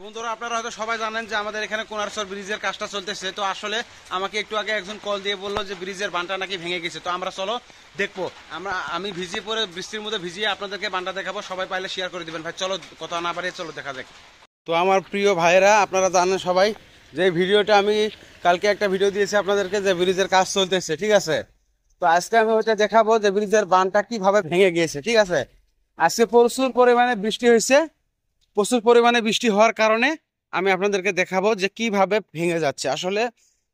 বন্ধুরা, আপনারা হয়তো সবাই জানেন যে আমাদের এখানে কোনারসর ব্রিজের কাজটা চলতেছে। তো আসলে আমাকে একটু আগে একজন কল দিয়ে বললো যে ব্রিজের বানটা নাকি ভেঙে গেছে। তো আমরা চলো দেখবো। আমি ভিজিয়ে পরে বৃষ্টির মধ্যে ভিজিয়ে আপনাদেরকে বানটা দেখাবো। সবাই পাইলে শেয়ার করে দিবেন। ভাই চলো, কথা না বাড়িয়ে চলো দেখা যাক। তো আমার প্রিয় ভাইরা, আপনারা জানেন সবাই যে ভিডিওটা আমি কালকে একটা ভিডিও দিয়েছি আপনাদেরকে যে ব্রিজের কাজ চলতেছে, ঠিক আছে। তো আজকে আমি ওইটা দেখাবো যে ব্রিজের বানটা কিভাবে ভেঙে গিয়েছে, ঠিক আছে। আজকে প্রচুর পরিমাণে বৃষ্টি হয়েছে। প্রচুর পরিমাণে বৃষ্টি হওয়ার কারণে আমি আপনাদেরকে দেখাবো যে কিভাবে ভেঙে যাচ্ছে। আসলে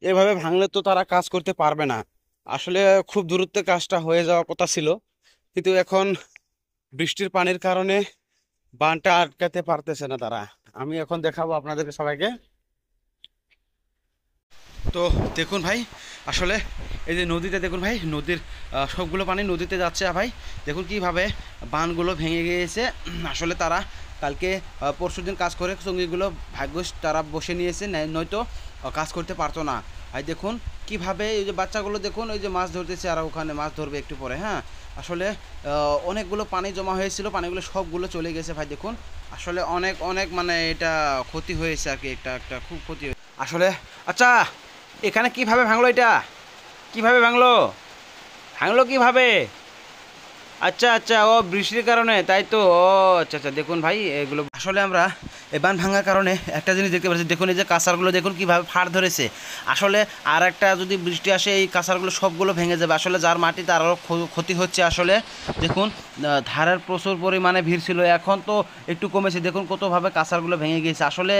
এভাবে ভাঙলে তো তারা কাজ করতে পারবে না। আসলে খুব দূরত্বে কাজটা হয়ে যাওয়ার কথা ছিল, কিন্তু এখন বৃষ্টির পানির কারণে বানটা আটকাতে পারতেছে না তারা। আমি এখন দেখাবো আপনাদেরকে সবাইকে। তো দেখুন ভাই, আসলে এই যে নদীতে দেখুন ভাই, নদীর সবগুলো পানি নদীতে যাচ্ছে। ভাই দেখুন কিভাবে বাঁধগুলো ভেঙে গিয়েছে। আসলে তারা কালকে পরশুদিন কাজ করে সঙ্গীগুলো ভাগ্যস তারা বসে নিয়েছে, নয়তো কাজ করতে পারতো না। ভাই দেখুন কিভাবে এই যে বাচ্চাগুলো দেখুন, ওই যে মাছ ধরতেছে, আর ওখানে মাছ ধরবে একটু পরে। হ্যাঁ, আসলে অনেকগুলো পানি জমা হয়েছিল, পানিগুলো সবগুলো চলে গেছে। ভাই দেখুন আসলে অনেক অনেক মানে এটা ক্ষতি হয়েছে আর কি, একটা খুব ক্ষতি আসলে। আচ্ছা, এখানে কিভাবে ভাঙলো? এটা কিভাবে ভাঙলো? ভাঙলো কিভাবে? আচ্ছা আচ্ছা, ও বৃষ্টির কারণে, তাই তো। ও আচ্ছা আচ্ছা, দেখুন ভাই এগুলো আসলে আমরা এই বাঁধ ভাঙার কারণে একটা জিনিস দেখতে পাচ্ছি। দেখুন এই যে কাঁসারগুলো দেখুন কিভাবে ফাড় ধরেছে। আসলে আর একটা যদি বৃষ্টি আসে এই কাঁসারগুলো সবগুলো ভেঙে যাবে। আসলে যার মাটি তার আরও ক্ষতি হচ্ছে। আসলে দেখুন ধারের প্রচুর পরিমাণে ভিড় ছিল, এখন তো একটু কমেছে। দেখুন কতভাবে কাঁসারগুলো ভেঙে গিয়েছে। আসলে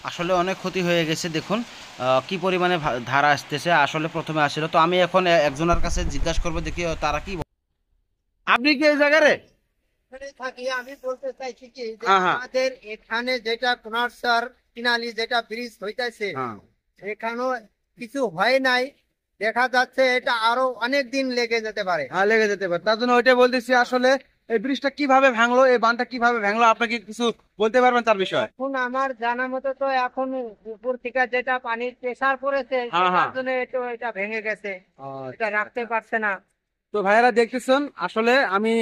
আসলে অনেক ক্ষতি হয়ে গেছে। দেখুন কি পরিমাণে ধারা আসতেছে। আসলে প্রথমে আসছিল। তো আমি এখন একজনের কাছে জিজ্ঞাসা করবো, দেখি তারা কি। আপনি কি এই জায়গারে থাকি? আমি বলতে চাইছি কি যে হ্যাঁ হ্যাঁ আমাদের এখানে যেটা কোনারসর কিনালি যেটা ব্রিজ হইতাছে, হ্যাঁ সেখানেও কিছু হয় নাই। দেখা যাচ্ছে এটা আরো অনেক দিন লেগে যেতে পারে। হ্যাঁ, লেগে যেতে পারে। তার জন্য ওইটাই বলতেছি। আসলে এই ব্রিজটা কিভাবে ভাঙলো, এই বাঁধটা কিভাবে ভাঙলো, আপনাকে কিছু বলতে পারবেন তার বিষয়ে? এখন আমার জানা মতো তো এখন উপর থেকে যেটা পানির প্রেসার পড়েছে হ্যাঁ সেটার হ্যাঁ জন্য এটা ভেঙে গেছে, এটা আচ্ছা রাখতে আচ্ছা। পারছে না। তো ভাইয়েরা দেখতেছেন, আসলে আমি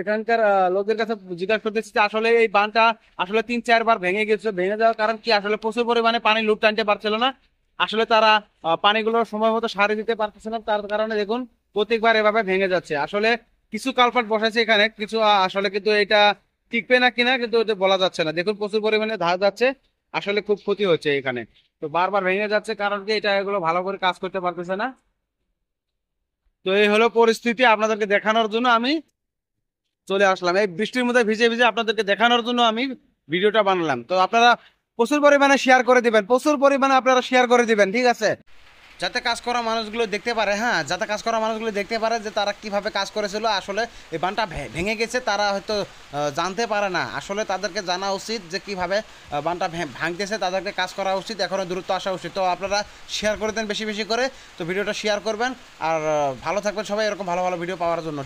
এখানকার লোকদের কাছে জিজ্ঞাসা করতেছি যে আসলে এই বাঁধটা আসলে 3-4 বার ভেঙে গেছে। ভেঙে যাওয়ার কারণ কি? আসলে প্রচুর পরিমাণে পানি লুট টানতে পারছিল না। আসলে তারা পানিগুলো সময় মতো সারি দিতে পারতেছে না, তার কারণে দেখুন প্রত্যেকবার এভাবে ভেঙে যাচ্ছে। আসলে কিছু কালপাট বসাইছে এখানে, কিছু আসলে কিন্তু এটা টিকবে না কিনা কিন্তু এটা বলা যাচ্ছে না। দেখুন প্রচুর পরিমাণে ধার যাচ্ছে। আসলে খুব ক্ষতি হচ্ছে এখানে। তো বারবার ভেঙে যাচ্ছে কারণ কি, এটা এগুলো ভালো করে কাজ করতে পারতেছে না। তো এই হলো পরিস্থিতি, আপনাদেরকে দেখানোর জন্য আমি চলে আসলাম। এই বৃষ্টির মধ্যে ভিজে ভিজে আপনাদেরকে দেখানোর জন্য আমি ভিডিওটা বানালাম। তো আপনারা প্রচুর পরিমাণে শেয়ার করে দিবেন, প্রচুর পরিমাণে আপনারা শেয়ার করে দিবেন, ঠিক আছে, যাতে কাজ করা মানুষগুলো দেখতে পারে। হ্যাঁ, যাতে কাজ করা মানুষগুলো দেখতে পারে যে তারা কিভাবে কাজ করেছিল। আসলে এই বানটা ভেঙে গেছে, তারা হয়তো জানতে পারে না। আসলে তাদেরকে জানা উচিত যে কিভাবে বানটা ভাঙতেছে, তাদেরকে কাজ করা উচিত, এখনও দ্রুত আসা উচিত। তো আপনারা শেয়ার করে দেন বেশি বেশি করে। তো ভিডিওটা শেয়ার করবেন, আর ভালো থাকবেন সবাই এরকম ভালো ভালো ভিডিও পাওয়ার জন্য।